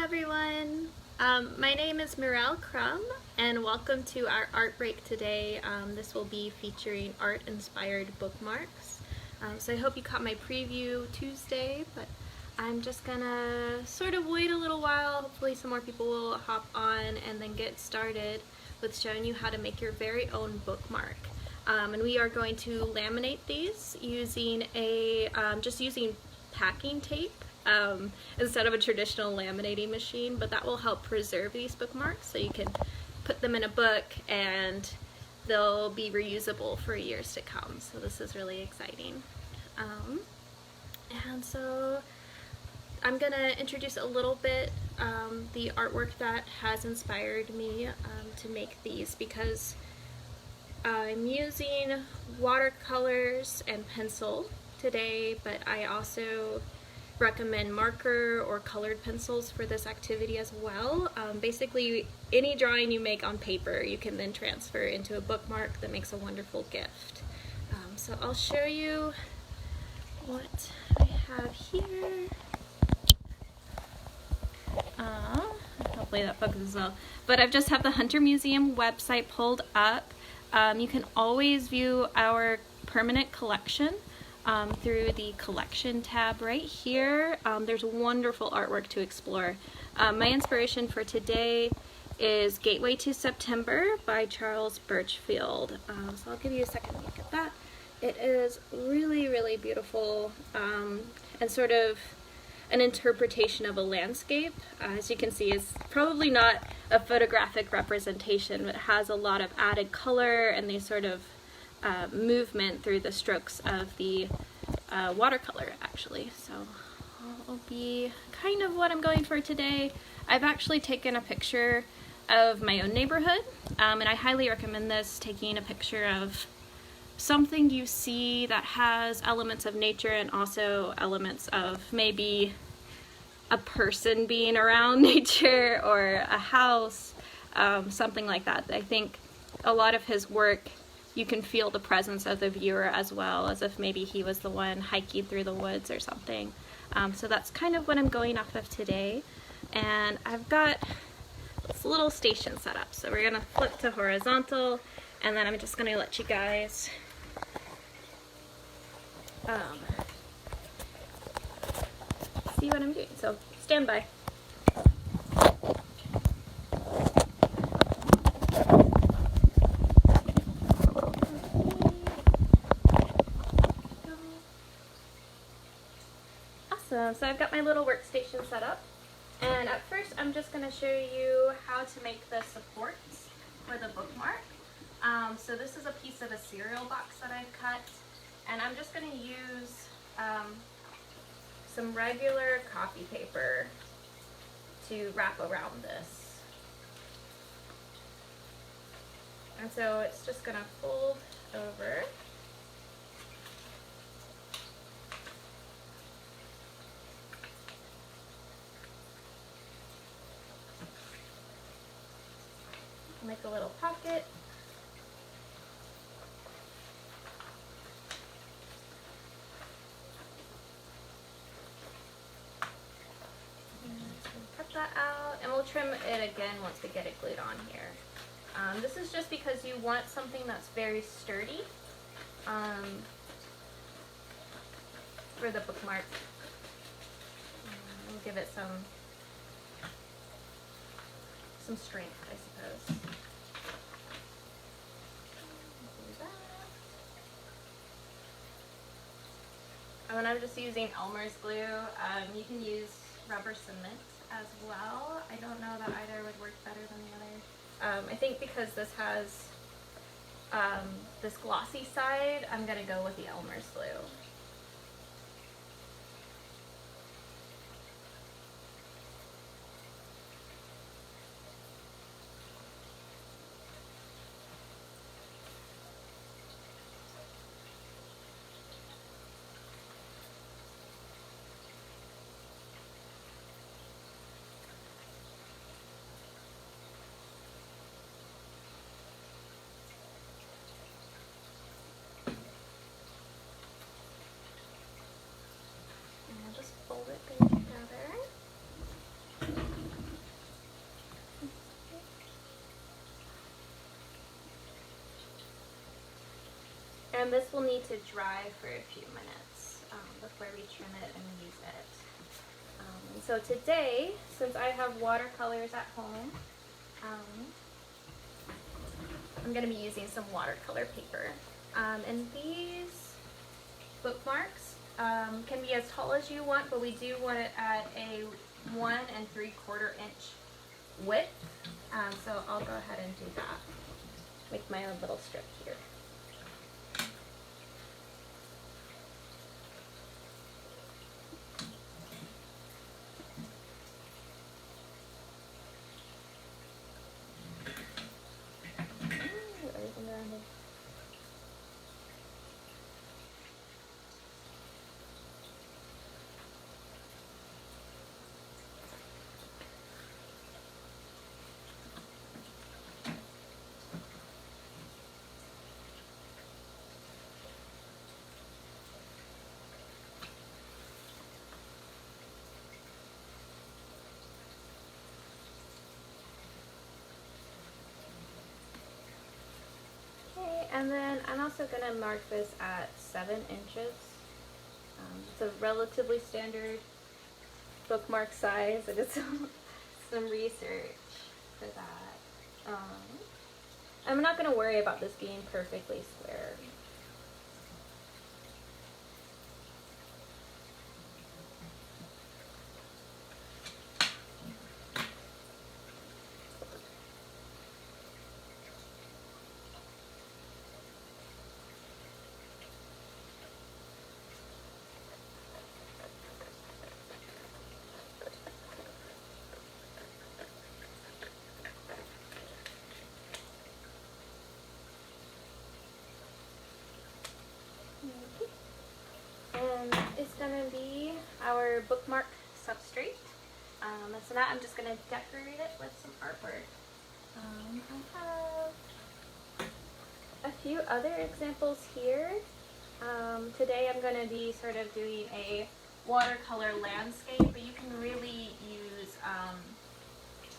everyone. My name is Mirelle Crum, and welcome to our art break today. This will be featuring art-inspired bookmarks. So I hope you caught my preview Tuesday, but I'm just gonna sort of wait a little while. Hopefully some more people will hop on and then get started with showing you how to make your very own bookmark. And we are going to laminate these using just using packing tape. Instead of a traditional laminating machine, but that will help preserve these bookmarks so you can put them in a book and they'll be reusable for years to come. So this is really exciting. And so I'm gonna introduce a little bit the artwork that has inspired me to make these, because I'm using watercolors and pencil today, but I also recommend marker or colored pencils for this activity as well. Basically, any drawing you make on paper you can then transfer into a bookmark that makes a wonderful gift. So I'll show you what I have here. Hopefully that focuses well. But I've just have the Hunter Museum website pulled up. You can always view our permanent collection through the collection tab right here. There's wonderful artwork to explore. My inspiration for today is Gateway to September by Charles Burchfield. So I'll give you a second to look at that. It is really, really beautiful and sort of an interpretation of a landscape. As you can see, it's probably not a photographic representation, but it has a lot of added color and these sort of movement through the strokes of the watercolor, actually. So will be kind of what I'm going for today. I've actually taken a picture of my own neighborhood, and I highly recommend this, taking a picture of something you see that has elements of nature and also elements of maybe a person being around nature or a house, something like that. I think a lot of his work, you can feel the presence of the viewer as well, as if maybe he was the one hiking through the woods or something. So that's kind of what I'm going off of today. And I've got this little station set up. So we're gonna flip to horizontal, and then I'm just gonna let you guys see what I'm doing. So stand by. So I've got my little workstation set up, and at first I'm just going to show you how to make the supports for the bookmark. So this is a piece of a cereal box that I've cut, and I'm just going to use some regular copy paper to wrap around this. And so it's just going to fold over. Make a little pocket. Cut that out, and we'll trim it again once we get it glued on here. This is just because you want something that's very sturdy for the bookmark. We'll give it some strength, I suppose. And I'm just using Elmer's glue. You can use rubber cement as well. I don't know that either would work better than the other. I think because this has this glossy side, I'm gonna go with the Elmer's glue. And this will need to dry for a few minutes before we trim it and use it. And so today, since I have watercolors at home, I'm going to be using some watercolor paper. And these bookmarks can be as tall as you want, but we do want it at a 1 3/4 inch width. So I'll go ahead and do that. Make my own little strip here. And then I'm also going to mark this at 7 inches. It's a relatively standard bookmark size. I did some research for that. I'm not going to worry about this being perfectly square. And it's going to be our bookmark substrate. So now I'm just going to decorate it with some artwork. I have a few other examples here. Today I'm going to be sort of doing a watercolor landscape, but you can really use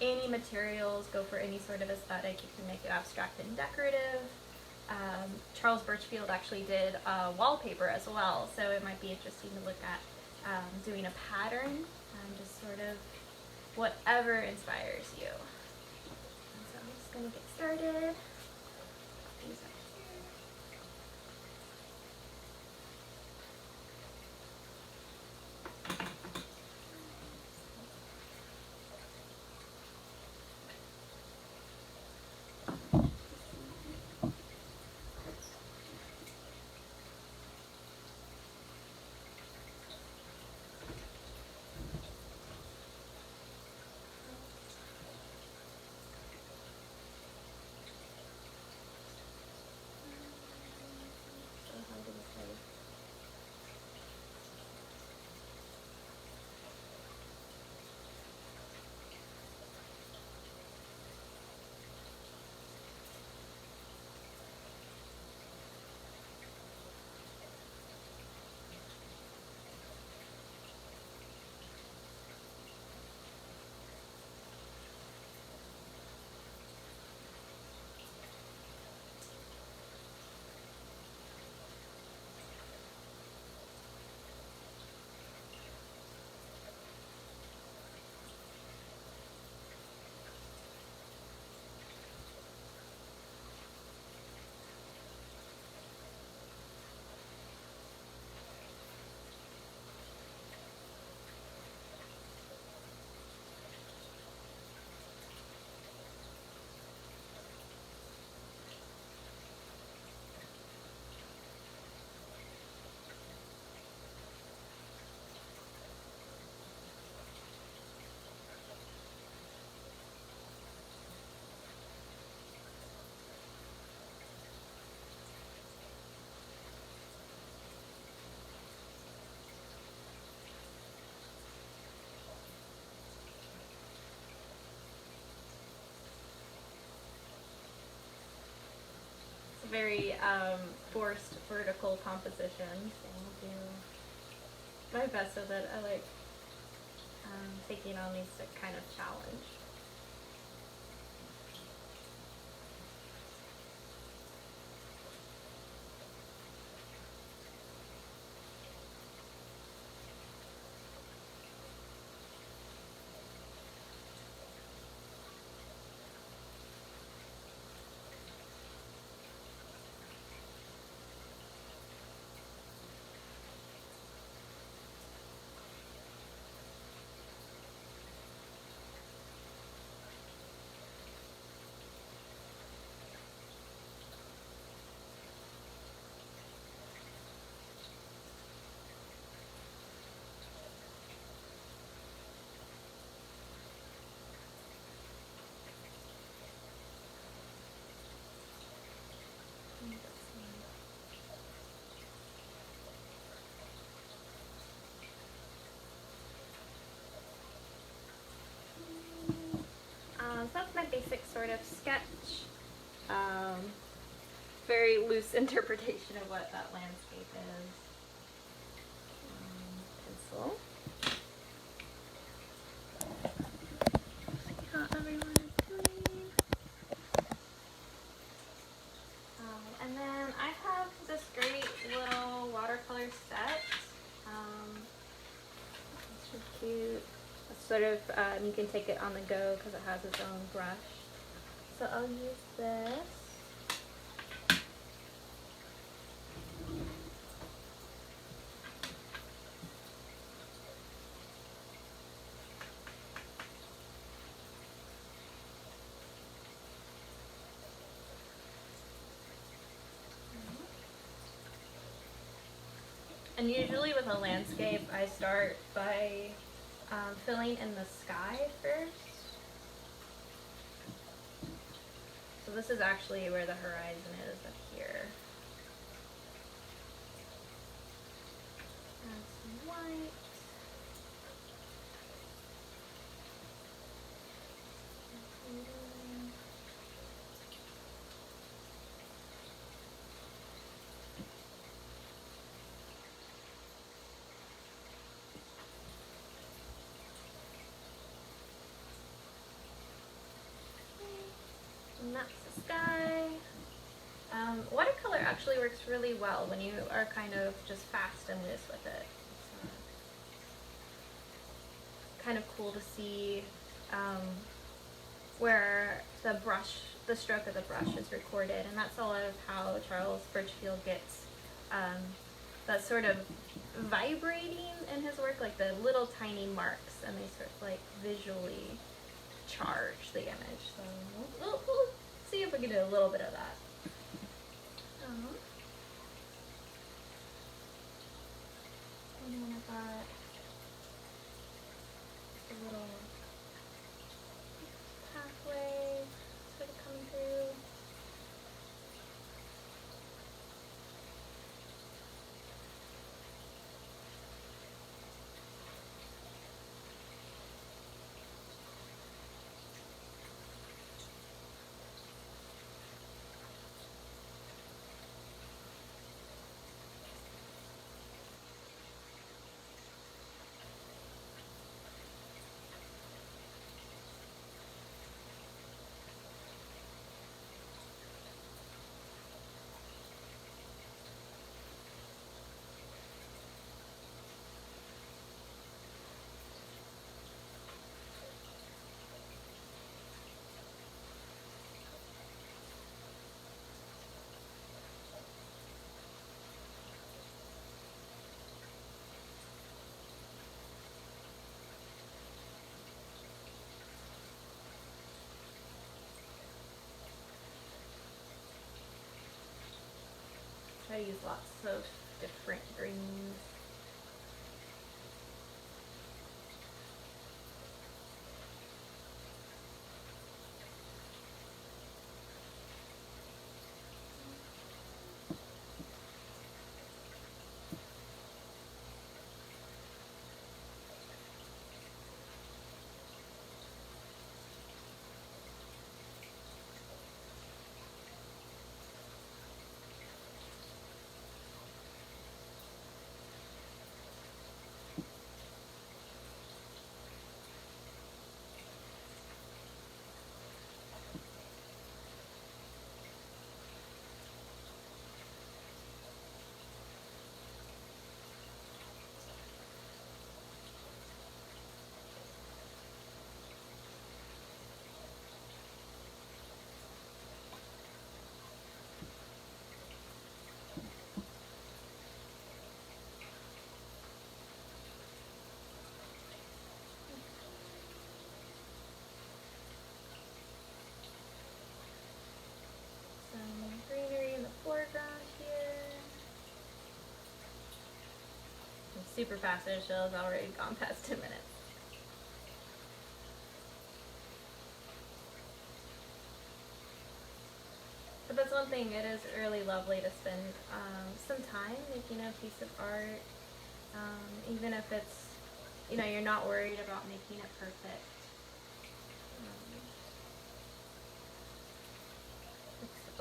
any materials, go for any sort of aesthetic. You can make it abstract and decorative. Charles Burchfield actually did wallpaper as well, so it might be interesting to look at doing a pattern, just sort of whatever inspires you. And so I'm just going to get started. These up here. Very forced vertical composition, so I'll do my best with it. I like taking on these kind of challenge. So that's my basic sort of sketch. Very loose interpretation of what that landscape is. Pencil. See how everyone is doing. And then I have this great little watercolor set. It's so cute. It's sort of, you can take it on the go because it has its own brush. So I'll use this. And usually with a landscape, I start by filling in the sky first. So this is actually where the horizon is, up here. Add some white. And that's the sky. Watercolor actually works really well when you are kind of just fast and loose with it. It's kind of cool to see where the stroke of the brush is recorded, and that's a lot of how Charles Burchfield gets that sort of vibrating in his work, like the little tiny marks, and they sort of like visually charge the image. So we'll see if we can do a little bit of that. And then I got a little pathway sort of coming through. I use lots of different greens. Greenery in the foreground here. I'm super fast, and it shows already gone past 10 minutes. But that's one thing, it is really lovely to spend some time making a piece of art, even if it's, you're not worried about making it perfect.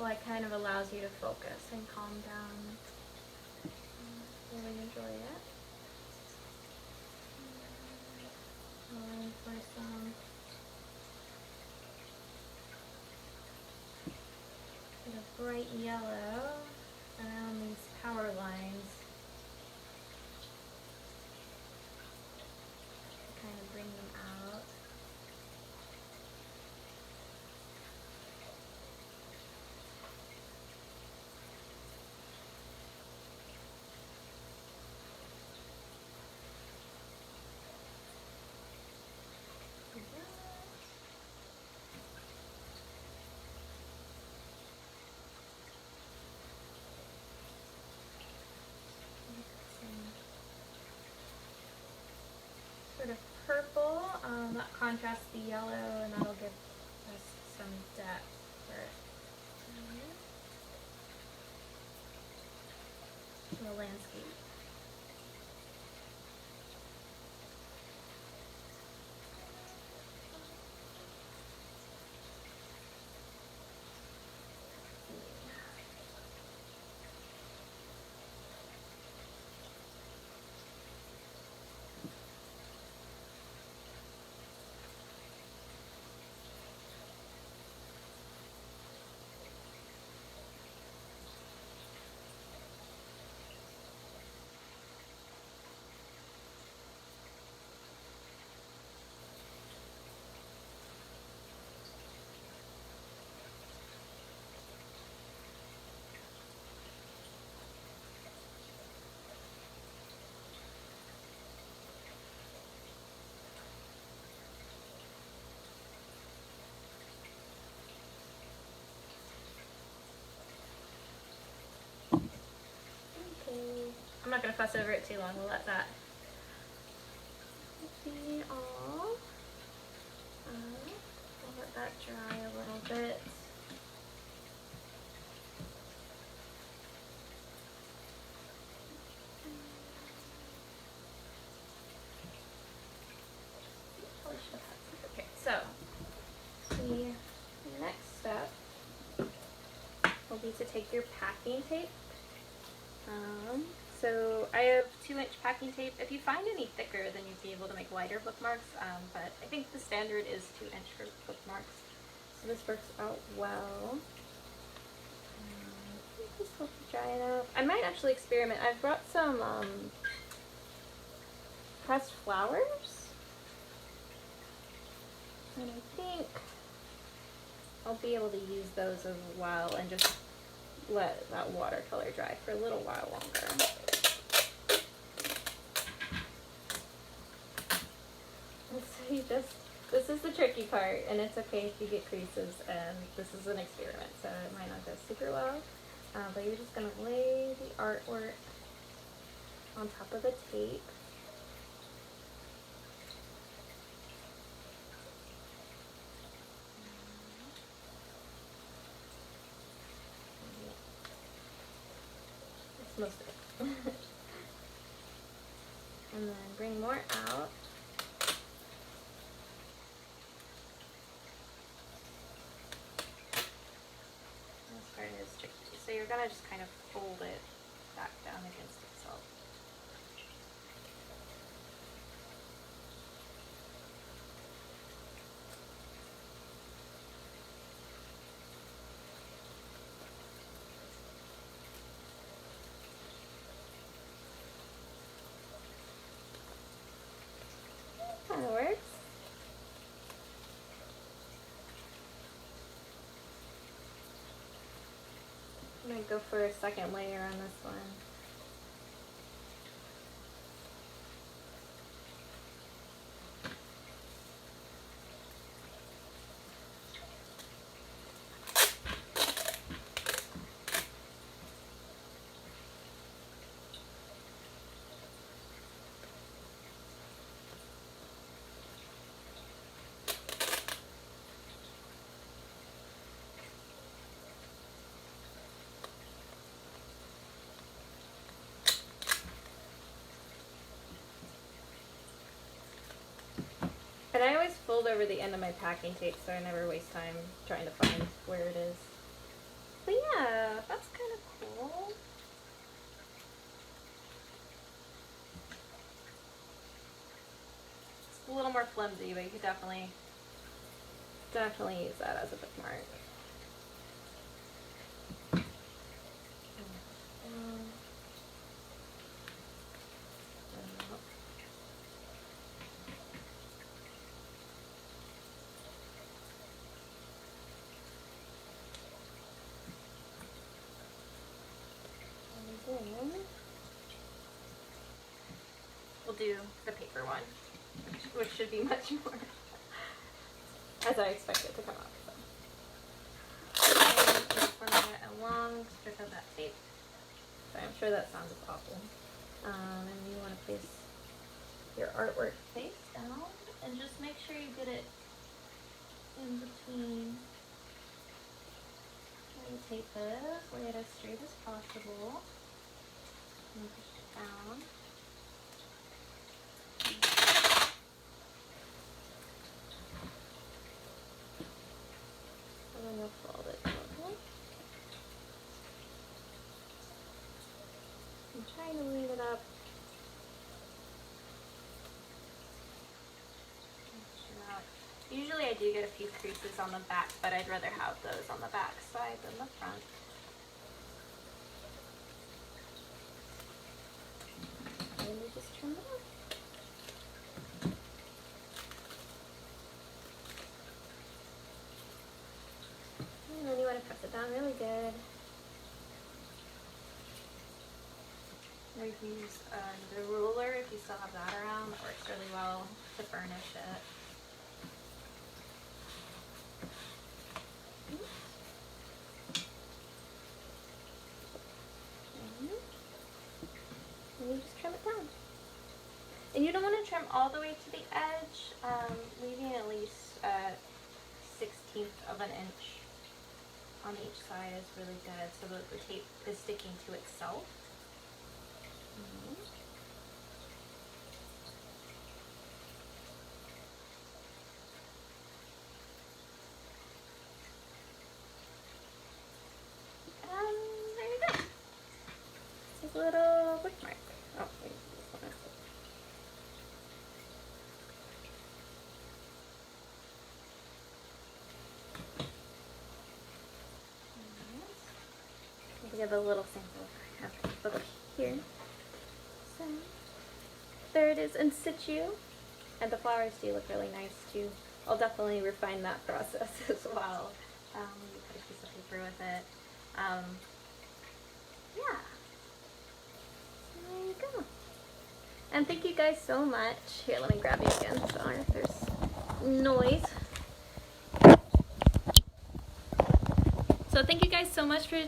like kind of allows you to focus and calm down. Really enjoy it. Going for some sort of bright yellow around these power lines. Kind of bring them out. Sort of purple that contrasts the yellow, and that'll give us some depth for the landscape. I'm not going to fuss over it too long. We'll let that be all. I'll let that dry a little bit. Okay, so the next step will be to take your packing tape. So I have 2-inch packing tape. If you find any thicker, then you'd be able to make lighter bookmarks, but I think the standard is 2-inch for bookmarks. So this works out well. This will be dry enough. I might actually experiment. I've brought some pressed flowers, and I think I'll be able to use those as well and just let that watercolor dry for a little while longer. So this is the tricky part, and it's okay if you get creases, and this is an experiment, so it might not go super well, but you're just going to lay the artwork on top of the tape. That's most of it. And then bring more out. So you're going to just kind of fold it back down against itself. Kind of works. I'm going to go for a second layer on this one. And I always fold over the end of my packing tape so I never waste time trying to find where it is. But yeah, that's kind of cool. It's a little more flimsy, but you could definitely use that as a bookmark. We'll do the paper one, which should be much more as I expect it to come out. So. A long strip of that tape. So I'm sure that sounds awful. And you want to place your artwork face down and just make sure you get it in between where the tape is. Lay it as straight as possible. And push it down. And then we'll fold it over. I'm trying to leave it up. Usually I do get a few creases on the back, but I'd rather have those on the back side than the front. And we just trim it off. And then you want to press it down really good. Or you can use the ruler if you still have that around. That works really well to burnish it. And you just trim it down. And you don't want to trim all the way to the edge, leaving at least a 1/16 of an inch on each side is really good so that the tape is sticking to itself. And there you go. It's a little bookmark. Oh, wait, this one is we have a little sample of the book here. So there it is in situ, and the flowers do look really nice too. I'll definitely refine that process as well. You put a piece of paper with it. Yeah. There you go. And thank you guys so much. Here, let me grab you again. Sorry if there's noise. So thank you guys so much for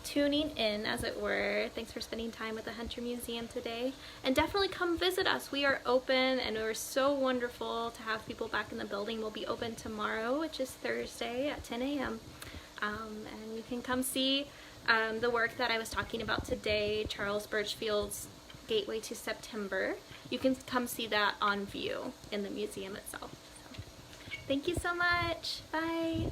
tuning in, as it were. Thanks for spending time with the Hunter Museum today. And definitely come visit us. We are open, and we're so wonderful to have people back in the building. We'll be open tomorrow, which is Thursday at 10 a.m. And you can come see the work that I was talking about today, Charles Burchfield's Gateway to September. You can come see that on view in the museum itself. So, thank you so much. Bye.